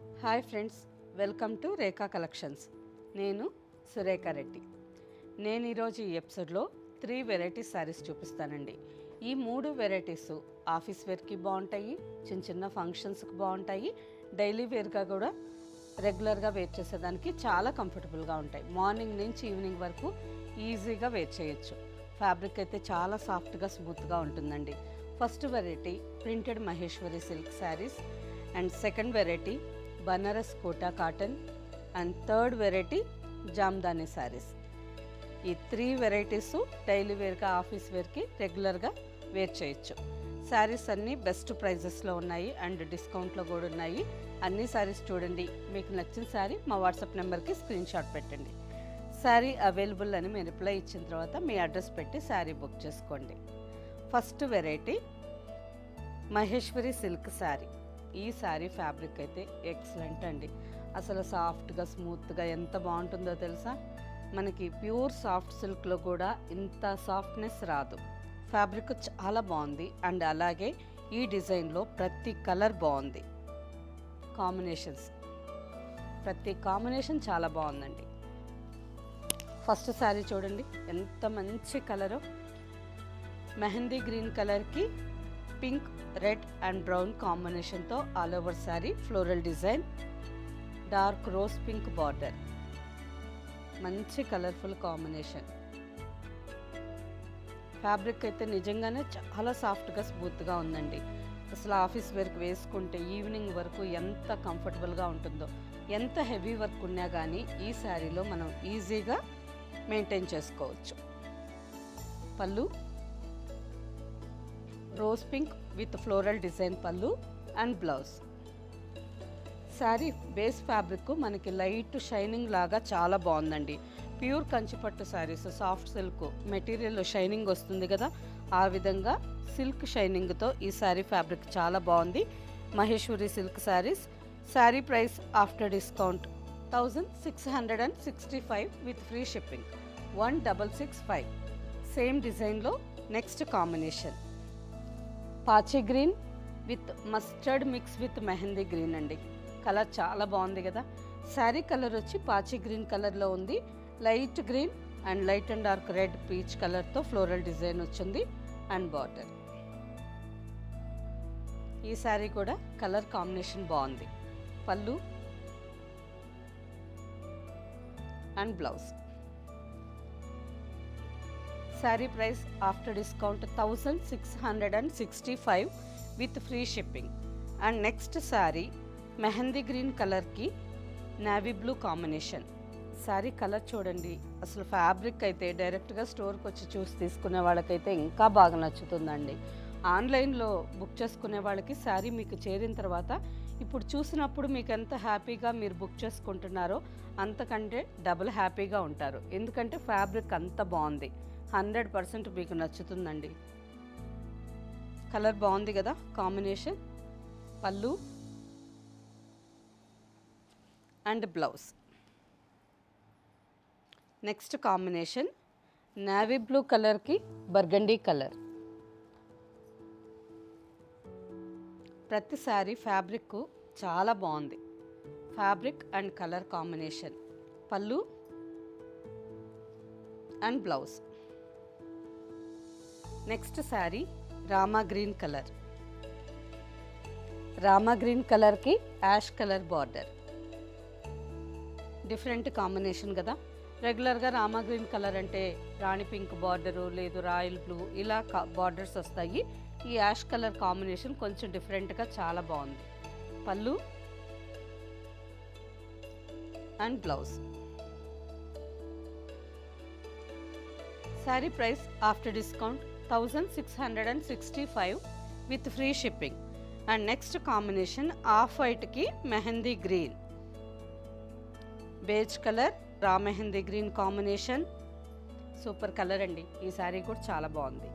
Hi friends, welcome to Rekha collections. నేను సురేఖ రెడ్డి. నేను ఈరోజు ఈ ఎపిసోడ్లో 3 వెరైటీస్ శారీస్ చూపిస్తానండి. ఈ 3 వెరైటీస్ ఆఫీస్ వేర్కి బాగుంటాయి, చిన్న చిన్న ఫంక్షన్స్కి బాగుంటాయి, డైలీ వేర్గా కూడా రెగ్యులర్గా వేర్ చేసేదానికి చాలా కంఫర్టబుల్గా ఉంటాయి. మార్నింగ్ నుంచి ఈవినింగ్ వరకు ఈజీగా వేర్ చేయొచ్చు. ఫ్యాబ్రిక్ అయితే చాలా సాఫ్ట్గా స్మూత్గా ఉంటుందండి. First variety printed Maheshwari silk saris, and second variety Banaras Kota cotton, and third variety Jamdani saris. ఈ 3 వెరైటీస్ డైలీ వేర్గా ఆఫీస్ వేర్కి రెగ్యులర్గా వేర్ చేయొచ్చు. శారీస్ అన్నీ బెస్ట్ ప్రైజెస్లో ఉన్నాయి అండ్ డిస్కౌంట్లో కూడా ఉన్నాయి. అన్ని శారీస్ చూడండి, మీకు నచ్చిన శారీ మా వాట్సాప్ నెంబర్కి స్క్రీన్ షాట్ పెట్టండి. శారీ అవైలబుల్ అని మీరు రిప్లై ఇచ్చిన తర్వాత మీ అడ్రస్ పెట్టి శారీ బుక్ చేసుకోండి. First variety Maheshwari silk sari. ఈ శారీ ఫ్యాబ్రిక్ అయితే ఎక్సలెంట్ అండి. అసలు సాఫ్ట్గా స్మూత్గా ఎంత బాగుంటుందో తెలుసా. మనకి ప్యూర్ సాఫ్ట్ సిల్క్లో కూడా ఇంత సాఫ్ట్నెస్ రాదు. ఫ్యాబ్రిక్ చాలా బాగుంది అండ్ అలాగే ఈ డిజైన్లో ప్రతి కలర్ బాగుంది. ప్రతి కాంబినేషన్ చాలా బాగుందండి. ఫస్ట్ శారీ చూడండి, ఎంత మంచి కలరు. మెహందీ గ్రీన్ కలర్కి పింక్, రెడ్ అండ్ బ్రౌన్ కాంబినేషన్తో all over sari floral design, dark rose pink border, మంచి కలర్ఫుల్ కాంబినేషన్. ఫ్యాబ్రిక్ అయితే నిజంగానే చాలా సాఫ్ట్గా స్మూత్గా ఉందండి. అసలు ఆఫీస్ వేర్కి వేసుకుంటే ఈవినింగ్ వరకు ఎంత కంఫర్టబుల్గా ఉంటుందో. ఎంత హెవీ వర్క్ ఉన్నా కానీ ఈ శారీలో మనం ఈజీగా మెయింటైన్ చేసుకోవచ్చు. పళ్ళు rose pink with floral design పళ్ళు and blouse. Saree base fabric మనకి లైట్ షైనింగ్ లాగా చాలా బాగుందండి. Pure Kanchipattu sarees soft silk material shining వస్తుంది కదా, ఆ విధంగా సిల్క్ షైనింగ్తో ఈ శారీ ఫ్యాబ్రిక్ చాలా బాగుంది. Maheshwari silk sarees. Saree price after discount 1665 with free shipping 1665. Same డిజైన్లో నెక్స్ట్ కాంబినేషన్ పాచీ green with mustard mix with mehndi green అండి. కలర్ చాలా బాగుంది కదా. శారీ కలర్ వచ్చి పాచీ గ్రీన్ కలర్లో ఉంది. Light green and light and dark red peach కలర్తో ఫ్లోరల్ డిజైన్ వచ్చింది అండ్ బార్డర్. ఈ శారీ కూడా కలర్ కాంబినేషన్ బాగుంది. పళ్ళు and blouse. Sari price after discount 1665 with free shipping. And next saree mehndi green కలర్కి navy blue combination. Saree colour చూడండి, అసలు ఫ్యాబ్రిక్ అయితే డైరెక్ట్గా స్టోర్కి వచ్చి చూసి తీసుకునే వాళ్ళకైతే ఇంకా బాగా నచ్చుతుందండి. ఆన్లైన్లో బుక్ చేసుకునే వాళ్ళకి శారీ మీకు చేరిన తర్వాత ఇప్పుడు చూసినప్పుడు మీకు ఎంత హ్యాపీగా మీరు బుక్ చేసుకుంటున్నారో అంతకంటే డబుల్ హ్యాపీగా ఉంటారు. ఎందుకంటే ఫ్యాబ్రిక్ అంత బాగుంది. 100% మీకు నచ్చుతుందండి. కలర్ బాగుంది కదా కాంబినేషన్. పళ్ళు and blouse. Next combination navy blue కలర్కి బర్గండీ కలర్. ప్రతి శారీ ఫ్యాబ్రిక్ చాలా బాగుంది. Fabric and colour combination. పళ్ళు and blouse. Next saree Rama green colour. Rama green కలర్కి ash colour border. Different combination కదా. రెగ్యులర్గా రామా గ్రీన్ కలర్ అంటే రాణి పింక్ బార్డరు లేదు రాయల్ బ్లూ ఇలా బార్డర్స్ వస్తాయి. ఈ యాష్ కలర్ కాంబినేషన్ కొంచెం డిఫరెంట్గా చాలా బాగుంది. పళ్ళు and blouse. Sari price after discount 1665 with free shipping. And next combination off వైట్కి మెహందీ గ్రీన్, బేజ్ కలర్ రా mehndi green combination. Super colour అండి. ఈ శారీ కూడా చాలా బాగుంది.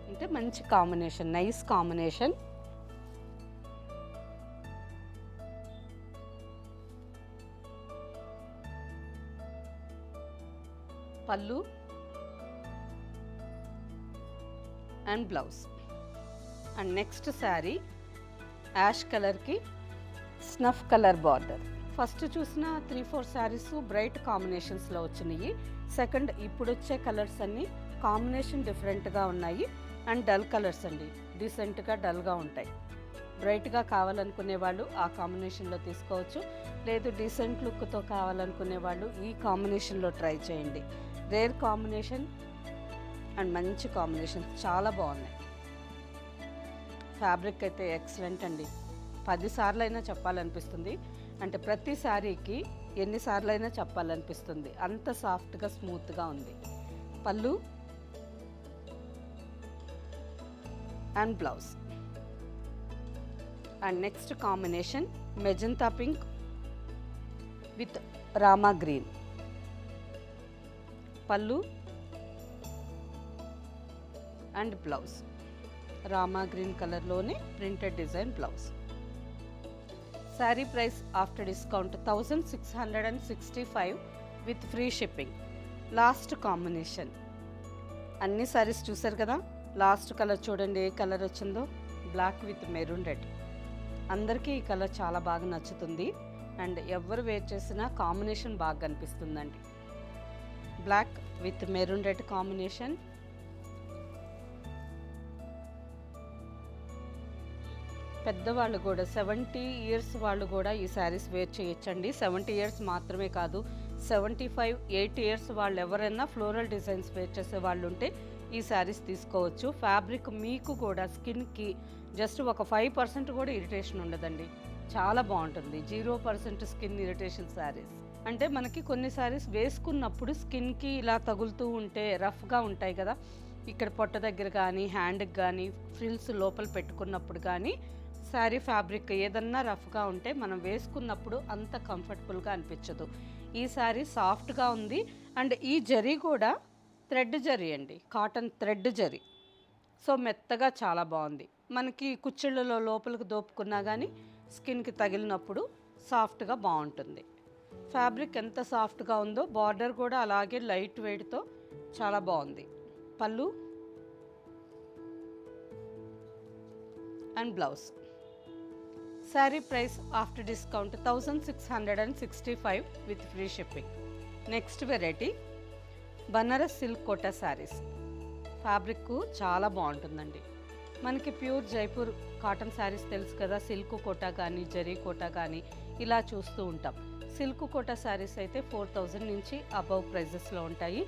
అంటే మంచి కాంబినేషన్, నైస్ కాంబినేషన్. పళ్ళు and blouse. And next saree ash కలర్కి స్నఫ్ కలర్ బార్డర్. ఫస్ట్ చూసిన 3-4 శారీస్ బ్రైట్ కాంబినేషన్స్లో వచ్చినాయి. సెకండ్ ఇప్పుడు వచ్చే కలర్స్ అన్నీ కాంబినేషన్ డిఫరెంట్గా ఉన్నాయి అండ్ డల్ కలర్స్ అండి, డీసెంట్గా డల్గా ఉంటాయి. బ్రైట్గా కావాలనుకునే వాళ్ళు ఆ కాంబినేషన్లో తీసుకోవచ్చు, లేదు డీసెంట్ లుక్తో కావాలనుకునే వాళ్ళు ఈ కాంబినేషన్లో ట్రై చేయండి. రేర్ కాంబినేషన్ అండ్ మంచి కాంబినేషన్, చాలా బాగున్నాయి. ఫ్యాబ్రిక్ అయితే ఎక్సలెంట్ అండి. 10 సార్లు అయినా చెప్పాలనిపిస్తుంది, అంటే ప్రతి శారీకి ఎన్నిసార్లు అయినా చెప్పాలనిపిస్తుంది, అంత సాఫ్ట్గా స్మూత్గా ఉంది. పళ్ళు and blouse. And next combination magenta pink with Rama green. పళ్ళు అండ్ బ్లౌజ్ రామా గ్రీన్ కలర్లోనే printed design blouse. Sari price after discount 1665 with free shipping. Last combination. అన్ని శారీస్ చూసారు కదా, లాస్ట్ కలర్ చూడండి ఏ కలర్ వచ్చిందో, బ్లాక్ విత్ మెరూన్ రెడ్. అందరికీ ఈ కలర్ చాలా బాగా నచ్చుతుంది అండ్ ఎవరు వేర్ చేసినా కాంబినేషన్ బాగా కనిపిస్తుందండి. Black with maroon red combination. పెద్దవాళ్ళు కూడా 70 ఇయర్స్ వాళ్ళు కూడా ఈ శారీస్ వేర్ చేయొచ్చండి. 70 ఇయర్స్ మాత్రమే కాదు, 75, 80 ఇయర్స్ వాళ్ళు ఎవరైనా ఫ్లోరల్ డిజైన్స్ వేర్ చేసే వాళ్ళు ఉంటే ఈ శారీస్ తీసుకోవచ్చు. ఫ్యాబ్రిక్ మీకు కూడా స్కిన్కి జస్ట్ ఒక 5% కూడా ఇరిటేషన్ ఉండదండి, చాలా బాగుంటుంది. 0% స్కిన్ ఇరిటేషన్ శారీస్. అంటే మనకి కొన్ని శారీస్ వేసుకున్నప్పుడు స్కిన్కి ఇలా తగులుతూ ఉంటే రఫ్గా ఉంటాయి కదా, ఇక్కడ పొట్ట దగ్గర కానీ హ్యాండ్కి కానీ ఫ్రిల్స్ లోపల పెట్టుకున్నప్పుడు కానీ శారీ ఫ్యాబ్రిక్ ఏదన్నా రఫ్గా ఉంటే మనం వేసుకున్నప్పుడు అంత కంఫర్టబుల్గా అనిపించదు. ఈ శారీ సాఫ్ట్గా ఉంది అండ్ ఈ జరీ కూడా థ్రెడ్ జరీ అండి, కాటన్ థ్రెడ్ జరీ. సో మెత్తగా చాలా బాగుంది. మనకి కుచ్చిళ్ళలో లోపలికి దోపుకున్నా కానీ స్కిన్కి తగిలినప్పుడు సాఫ్ట్గా బాగుంటుంది. ఫ్యాబ్రిక్ ఎంత సాఫ్ట్గా ఉందో, బార్డర్ కూడా అలాగే లైట్ వెయిట్తో చాలా బాగుంది. పళ్ళు and blouse. Sari price after discount 1665 with free shipping. Next variety Banaras silk Kota saris. Fabric చాలా బాగుంటుందండి. మనకి ప్యూర్ జైపూర్ కాటన్ శారీస్ తెలుసు కదా, సిల్క్ కోటా కానీ జరీ కోటా కానీ ఇలా చూస్తూ ఉంటాం. సిల్క్ కోటా శారీస్ అయితే 4000 నుంచి అబవ్ ప్రైజెస్లో ఉంటాయి.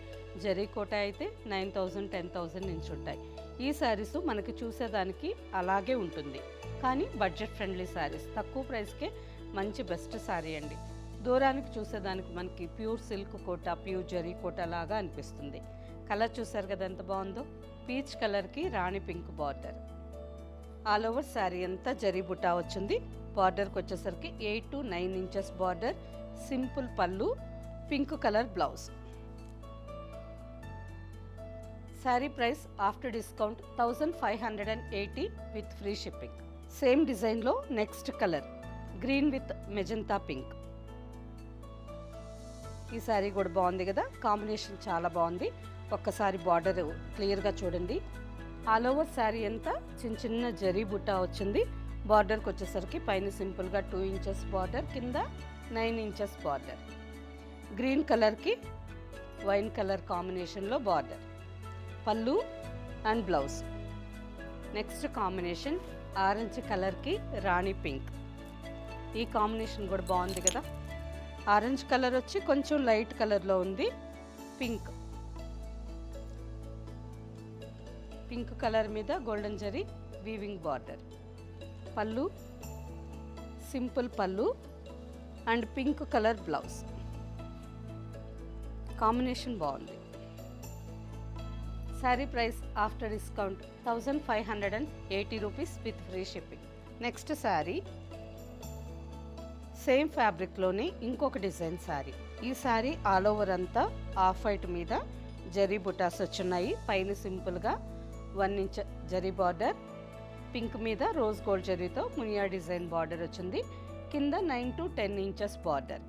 జరీ కోటా అయితే 9000, 10,000 నుంచి ఉంటాయి. ఈ శారీస్ మనకి చూసేదానికి అలాగే ఉంటుంది, కానీ బడ్జెట్ ఫ్రెండ్లీ శారీస్, తక్కువ ప్రైస్కే మంచి బెస్ట్ శారీ అండి. దూరానికి చూసేదానికి మనకి pure silk Kota, pure zari Kota లాగా అనిపిస్తుంది. కలర్ చూసారు కదా ఎంత బాగుందో, పీచ్ కలర్కి rani pink border. All over saree అంతా జరీ బుటా వచ్చింది. బార్డర్కి వచ్చేసరికి 8 to 9 ఇంచెస్ బార్డర్, సింపుల్ పళ్ళు, pink colour blouse. Sari price after discount 1580 with free shipping. Same డిజైన్లో next colour green with magenta pink. ఈ శారీ కూడా బాగుంది కదా, కాంబినేషన్ చాలా బాగుంది. ఒక్కసారి బార్డర్ క్లియర్గా చూడండి. ఆల్ ఓవర్ శారీ అంతా చిన్న చిన్న జరీ బుట్టా వచ్చింది. బార్డర్కి వచ్చేసరికి పైన సింపుల్గా 2 ఇంచెస్ బార్డర్, కింద 9 ఇంచెస్ బార్డర్. గ్రీన్ కలర్కి వైన్ కలర్ కాంబినేషన్లో బార్డర్. పళ్ళు and blouse. Next combination orange కలర్కి రాణి పింక్. ఈ కాంబినేషన్ కూడా బాగుంది కదా. ఆరెంజ్ కలర్ వచ్చి కొంచెం లైట్ కలర్లో ఉంది. పింక్ కలర్ మీద గోల్డెన్ జరీ వీవింగ్ బార్డర్. పళ్ళు సింపుల్ పళ్ళు and pink colour blouse. Combination బాగుంది. Saree price after discount 1580 rupees with free shipping. Next saree same ఫ్యాబ్రిక్లోనే ఇంకొక డిజైన్ శారీ. ఈ శారీ ఆల్ ఓవర్ అంతా ఆఫ్ వైట్ మీద జరీ బుటాస్ వచ్చున్నాయి. పైన సింపుల్గా 1 ఇంచ్ జరీ బార్డర్, పింక్ మీద రోజ్ గోల్డ్ జరీతో మునియా డిజైన్ బార్డర్ వచ్చింది. కింద 9 to 10 inches border.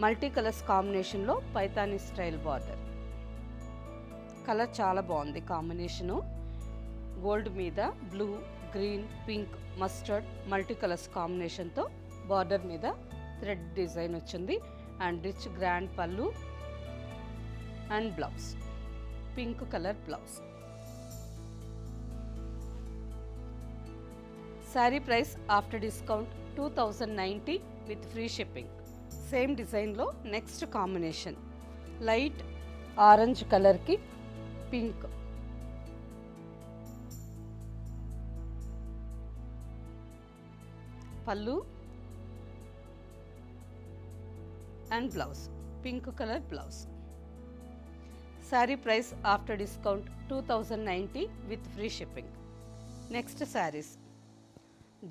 Multi colours కాంబినేషన్లో పైతానీ స్టైల్ బార్డర్. కలర్ చాలా బాగుంది కాంబినేషను. గోల్డ్ మీద blue, green, pink, mustard multi colours కాంబినేషన్తో బార్డర్ మీద థ్రెడ్ డిజైన్ వచ్చింది. అండ్ రిచ్ గ్రాండ్ పళ్ళు and blouse, pink colour blouse. Sari price after discount 2090 with free shipping. Same డిజైన్లో next combination light orange కలర్కి pink, పళ్ళు and blouse, pink colour blouse. Sari price after discount 2090 with free shipping. Next sarees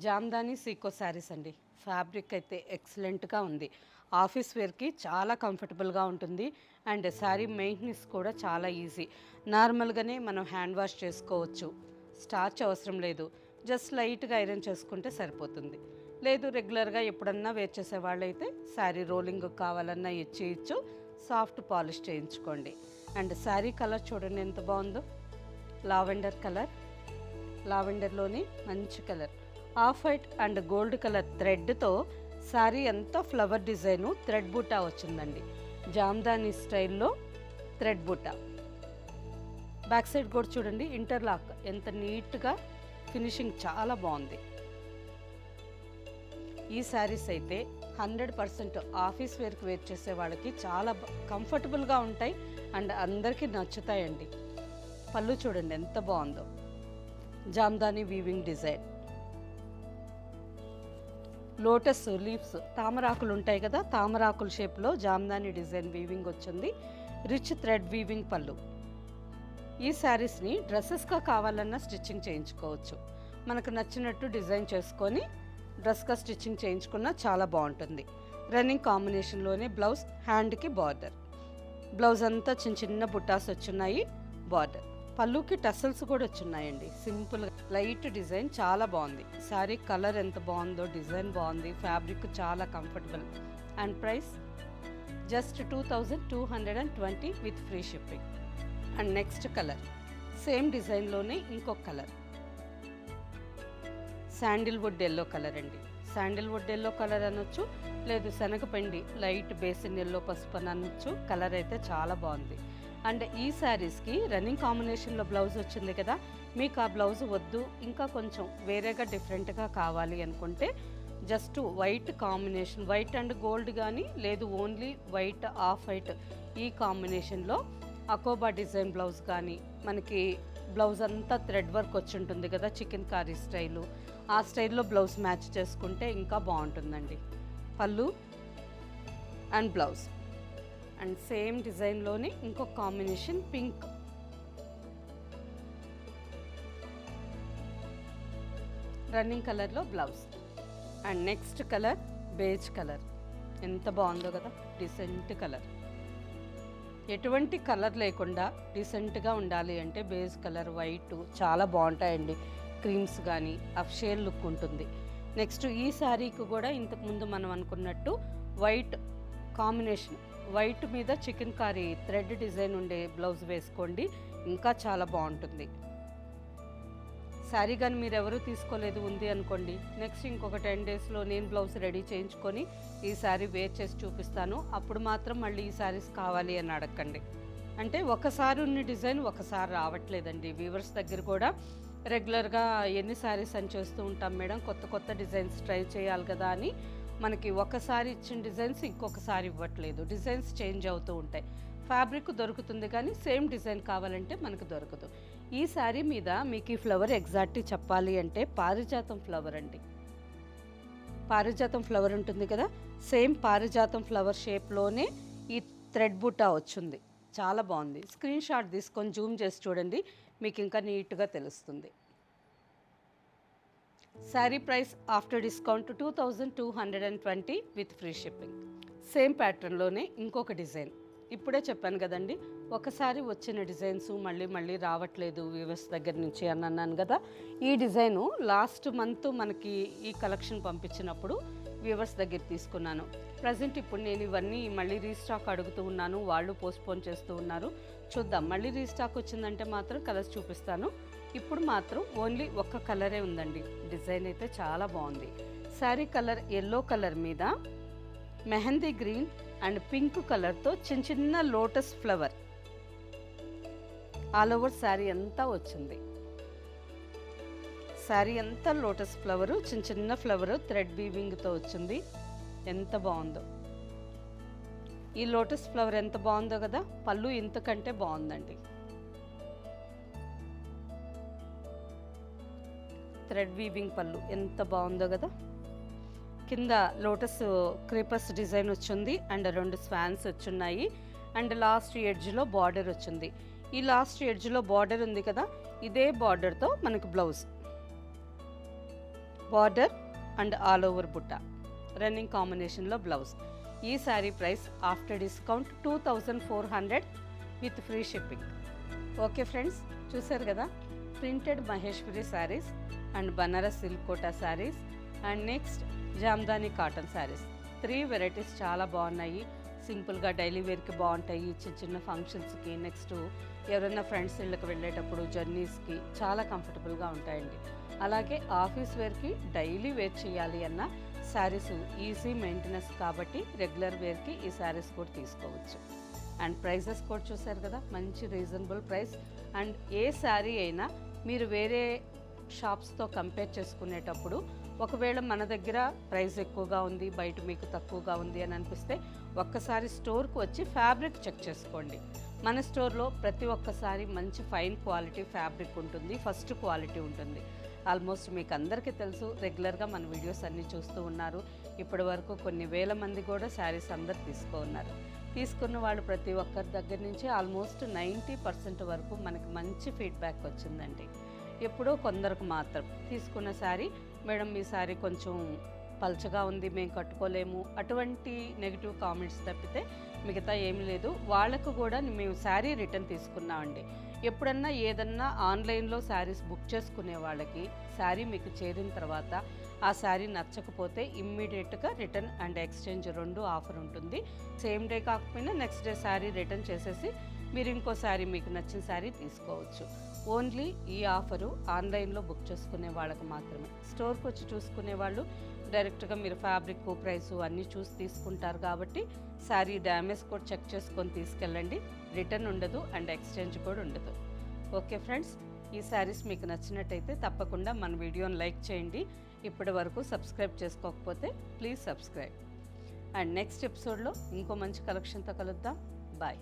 Jamdani సీకో శారీస్ అండి. Fabric అయితే ఎక్సలెంట్గా ఉంది. Office వేర్కి చాలా కంఫర్టబుల్గా ఉంటుంది. అండ్ శారీ మెయింటెనెన్స్ కూడా చాలా ఈజీ. నార్మల్గానే మనం హ్యాండ్ వాష్ చేసుకోవచ్చు, స్టార్చ్ అవసరం లేదు. జస్ట్ లైట్గా ఐరన్ చేసుకుంటే సరిపోతుంది. లేదు రెగ్యులర్గా ఎప్పుడన్నా వేర్ చేసే వాళ్ళైతే శారీ రోలింగ్ కావాలన్నా ఇచ్చేయచ్చు, సాఫ్ట్ పాలిష్ చేయించుకోండి. అండ్ శారీ కలర్ చూడండి ఎంత బాగుందో, లావెండర్ కలర్, లావెండర్లోని మంచి colour, off white and gold colour థ్రెడ్తో శారీ అంతా ఫ్లవర్ డిజైను థ్రెడ్ బూటా వచ్చిందండి. జామ్దాని స్టైల్లో థ్రెడ్ బూటా. బ్యాక్ సైడ్ కూడా చూడండి ఇంటర్లాక్ ఎంత నీట్గా, ఫినిషింగ్ చాలా బాగుంది. ఈ శారీస్ అయితే 100% ఆఫీస్ వేర్కి వేర్ చేసే వాళ్ళకి చాలా కంఫర్టబుల్గా ఉంటాయి అండ్ అందరికీ నచ్చుతాయండి. పళ్ళు చూడండి ఎంత బాగుందో, Jamdani weaving design, lotus leaves, తామరాకులు ఉంటాయి కదా, తామరాకుల షేప్లో జామ్దాని డిజైన్ వీవింగ్ వచ్చింది. రిచ్ థ్రెడ్ వీవింగ్ పళ్ళు. ఈ శారీస్ని డ్రెస్సెస్గా కావాలన్నా స్టిచ్చింగ్ చేయించుకోవచ్చు. మనకు నచ్చినట్టు డిజైన్ చేసుకొని డ్రెస్గా స్టిచ్చింగ్ చేయించుకున్నా చాలా బాగుంటుంది. రన్నింగ్ కాంబినేషన్లోనే బ్లౌజ్, హ్యాండ్కి బార్డర్, బ్లౌజ్ అంతా చిన్న చిన్న బుట్టాస్ వచ్చున్నాయి, బార్డర్. పళ్ళుకి టసల్స్ కూడా వచ్చున్నాయండి. సింపుల్ లైట్ డిజైన్ చాలా బాగుంది. శారీ కలర్ ఎంత బాగుందో, డిజైన్ బాగుంది, ఫ్యాబ్రిక్ చాలా comfortable. And price just 2220 with free shipping. And next colour same డిజైన్లోనే ఇంకొక కలర్, శాండిల్వుడ్ ఎల్లో కలర్ అండి. శాండిల్వుడ్ ఎల్లో కలర్ అనొచ్చు, లేదు శనగపిండి లైట్ బేసిన్ ఎల్లో పసుపు అని అనొచ్చు. కలర్ అయితే చాలా బాగుంది. అండ్ ఈ శారీస్కి రన్నింగ్ కాంబినేషన్లో బ్లౌజ్ వచ్చింది కదా, మీకు ఆ బ్లౌజ్ వద్దు, ఇంకా కొంచెం వేరేగా డిఫరెంట్గా కావాలి అనుకుంటే just white combination, white and gold కానీ, లేదు ఓన్లీ వైట్ ఆఫ్ వైట్ ఈ కాంబినేషన్లో అకోబా డిజైన్ బ్లౌజ్ కానీ, మనకి బ్లౌజ్ అంతా థ్రెడ్ వర్క్ వచ్చి ఉంటుంది కదా చికెన్ కారీ స్టైలు, ఆ స్టైల్లో బ్లౌజ్ మ్యాచ్ చేసుకుంటే ఇంకా బాగుంటుందండి. పళ్ళు అండ్ బ్లౌజ్. అండ్ సేమ్ డిజైన్లోనే ఇంకొక కాంబినేషన్ పింక్, రన్నింగ్ కలర్లో blouse. And next colour beige colour, ఎంత బాగుందో కదా, డిసెంట్ కలర్. ఎటువంటి కలర్ లేకుండా డిసెంట్గా ఉండాలి అంటే బేజ్ కలర్, వైట్ చాలా బాగుంటాయండి. క్రీమ్స్ కానీ అఫ్ షేడ్ లుక్ ఉంటుంది. నెక్స్ట్ ఈ శారీకి కూడా ఇంతకుముందు మనం అనుకున్నట్టు వైట్ కాంబినేషన్, వైట్ మీద చికెన్ కారీ థ్రెడ్ డిజైన్ ఉండే బ్లౌజ్ వేసుకోండి, ఇంకా చాలా బాగుంటుంది. శారీ కానీ మీరు ఎవరు తీసుకోలేదు ఉంది అనుకోండి, నెక్స్ట్ ఇంకొక 10 డేస్లో నేను బ్లౌజ్ రెడీ చేయించుకొని ఈ శారీ వేర్ చేసి చూపిస్తాను, అప్పుడు మాత్రం మళ్ళీ ఈ శారీస్ కావాలి అని అడగండి. అంటే ఒకసారి ఉన్న డిజైన్ ఒకసారి రావట్లేదండి. వీవర్స్ దగ్గర కూడా రెగ్యులర్గా ఎన్ని శారీస్ అని చేస్తూ ఉంటాం మేడం, కొత్త కొత్త డిజైన్స్ ట్రై చేయాలి కదా అని మనకి ఒకసారి ఇచ్చిన డిజైన్స్ ఇంకొకసారి ఇవ్వట్లేదు, డిజైన్స్ చేంజ్ అవుతూ ఉంటాయి. ఫ్యాబ్రిక్ దొరుకుతుంది కానీ సేమ్ డిజైన్ కావాలంటే మనకు దొరకదు. ఈ శారీ మీద మీకు ఈ ఫ్లవర్ ఎగ్జాక్ట్గా చెప్పాలి అంటే పారిజాతం ఫ్లవర్ అండి. పారిజాతం ఫ్లవర్ ఉంటుంది కదా, సేమ్ పారిజాతం ఫ్లవర్ షేప్లోనే ఈ థ్రెడ్ బూటా వచ్చింది, చాలా బాగుంది. స్క్రీన్ షాట్ తీసుకొని జూమ్ చేసి చూడండి, మీకు ఇంకా నీట్గా తెలుస్తుంది. Saree price after discount 2220 with free shipping. Same ప్యాటర్న్లోనే ఇంకొక డిజైన్. ఇప్పుడే చెప్పాను కదండి, ఒకసారి వచ్చిన డిజైన్స్ మళ్ళీ మళ్ళీ రావట్లేదు వ్యూవర్స్ దగ్గర నుంచి అని అన్నాను కదా. ఈ డిజైను లాస్ట్ మంత్ మనకి ఈ కలెక్షన్ పంపించినప్పుడు వ్యూవర్స్ దగ్గర తీసుకున్నాను. ప్రజెంట్ ఇప్పుడు నేను ఇవన్నీ మళ్ళీ రీస్టాక్ అడుగుతూ ఉన్నాను, వాళ్ళు పోస్ట్పోన్ చేస్తూ ఉన్నారు. చూద్దాం, మళ్ళీ రీస్టాక్ వచ్చిందంటే మాత్రం కలర్స్ చూపిస్తాను. ఇప్పుడు మాత్రం ఓన్లీ ఒక్క కలరే ఉందండి. డిజైన్ అయితే చాలా బాగుంది. శారీ కలర్ ఎల్లో కలర్ మీద మెహందీ గ్రీన్ అండ్ పింక్ కలర్తో చిన్న చిన్న lotus flower all over saree అంతా వచ్చింది. శారీ అంతా లోటస్ ఫ్లవరు, చిన్న చిన్న ఫ్లవరు థ్రెడ్ వీవింగ్తో వచ్చింది. ఎంత బాగుందో ఈ లోటస్ ఫ్లవర్, ఎంత బాగుందో కదా. పళ్ళు ఇంతకంటే బాగుందండి. థ్రెడ్ వీవింగ్ పళ్ళు ఎంత బాగుందో కదా. కింద లోటస్ క్రీపర్స్ డిజైన్ వచ్చింది అండ్ 2 స్వాన్స్ వచ్చున్నాయి అండ్ లాస్ట్ ఎడ్జ్లో బార్డర్ వచ్చింది. ఈ లాస్ట్ ఎడ్జ్లో బార్డర్ ఉంది కదా, ఇదే బార్డర్తో మనకు blouse border and all over బుట్ట రన్నింగ్ కాంబినేషన్లో బ్లౌజ్. ఈ sari price after discount 2400 with free shipping. Okay friends, చూసారు కదా printed Maheshwari saris and Banaras silk Kota saris and next Jamdani cotton saris. 3 varieties చాలా బాగున్నాయి. సింపుల్గా డైలీ వేర్కి బాగుంటాయి, చిన్న చిన్న ఫంక్షన్స్కి, నెక్స్ట్ ఎవరైనా ఫ్రెండ్స్ ఇళ్ళకి వెళ్ళేటప్పుడు జర్నీస్కి చాలా కంఫర్టబుల్గా ఉంటాయండి. అలాగే ఆఫీస్ వేర్కి డైలీ వేర్ చేయాలి అన్న శారీస్ ఈజీ మెయింటెనెన్స్ కాబట్టి రెగ్యులర్ వేర్కి ఈ శారీస్ కూడా తీసుకోవచ్చు. అండ్ ప్రైజెస్ కూడా చూసారు కదా, మంచి రీజనబుల్ ప్రైస్. అండ్ ఏ శారీ అయినా మీరు వేరే షాప్స్తో కంపేర్ చేసుకునేటప్పుడు ఒకవేళ మన దగ్గర ప్రైస్ ఎక్కువగా ఉంది, బయట మీకు తక్కువగా ఉంది అని అనిపిస్తే ఒక్కసారి స్టోర్కి వచ్చి ఫ్యాబ్రిక్ చెక్ చేసుకోండి. మన స్టోర్లో ప్రతి ఒక్కసారి మంచి ఫైన్ క్వాలిటీ ఫ్యాబ్రిక్ ఉంటుంది, ఫస్ట్ క్వాలిటీ ఉంటుంది. ఆల్మోస్ట్ మీకు అందరికీ తెలుసు, రెగ్యులర్గా మన వీడియోస్ అన్నీ చూస్తూ ఉన్నారు. ఇప్పటి వరకు కొన్ని వేల మంది కూడా శారీస్ అందరు ఉన్నారు. తీసుకున్న వాళ్ళు ప్రతి ఒక్కరి దగ్గర నుంచి ఆల్మోస్ట్ 90% వరకు మనకి మంచి ఫీడ్బ్యాక్ వచ్చిందండి. ఎప్పుడో కొందరికి మాత్రం తీసుకున్న శారీ, మేడం మీ శారీ కొంచెం పల్చగా ఉంది, మేము కట్టుకోలేము, అటువంటి నెగిటివ్ కామెంట్స్ తప్పితే మిగతా ఏమీ లేదు. వాళ్ళకు కూడా మేము శారీ రిటర్న్ తీసుకున్నామండి. ఎప్పుడన్నా ఏదన్నా ఆన్లైన్లో శారీస్ బుక్ చేసుకునే వాళ్ళకి శారీ మీకు చేరిన తర్వాత ఆ శారీ నచ్చకపోతే ఇమ్మీడియట్గా రిటర్న్ అండ్ ఎక్స్చేంజ్ 2 ఆఫర్ ఉంటుంది. సేమ్ డే కాకపోయినా నెక్స్ట్ డే శారీ రిటర్న్ చేసేసి మీరు ఇంకో శారీ మీకు నచ్చిన శారీ తీసుకోవచ్చు. ఓన్లీ ఈ ఆఫరు ఆన్లైన్లో బుక్ చేసుకునే వాళ్ళకి మాత్రమే. స్టోర్కి వచ్చి చూసుకునే వాళ్ళు డైరెక్ట్గా మీరు ఫ్యాబ్రిక్ ప్రైసు అన్నీ చూసి తీసుకుంటారు కాబట్టి శారీ డ్యామేజ్ కూడా చెక్ చేసుకొని తీసుకెళ్ళండి. రిటర్న్ ఉండదు అండ్ ఎక్స్చేంజ్ కూడా ఉండదు. ఓకే ఫ్రెండ్స్, ఈ శారీస్ మీకు నచ్చినట్టయితే తప్పకుండా మన వీడియోని లైక్ చేయండి. ఇప్పటి వరకు సబ్స్క్రైబ్ చేసుకోకపోతే ప్లీజ్ సబ్స్క్రైబ్. అండ్ నెక్స్ట్ ఎపిసోడ్లో ఇంకో మంచి కలెక్షన్తో కలుద్దాం. బాయ్.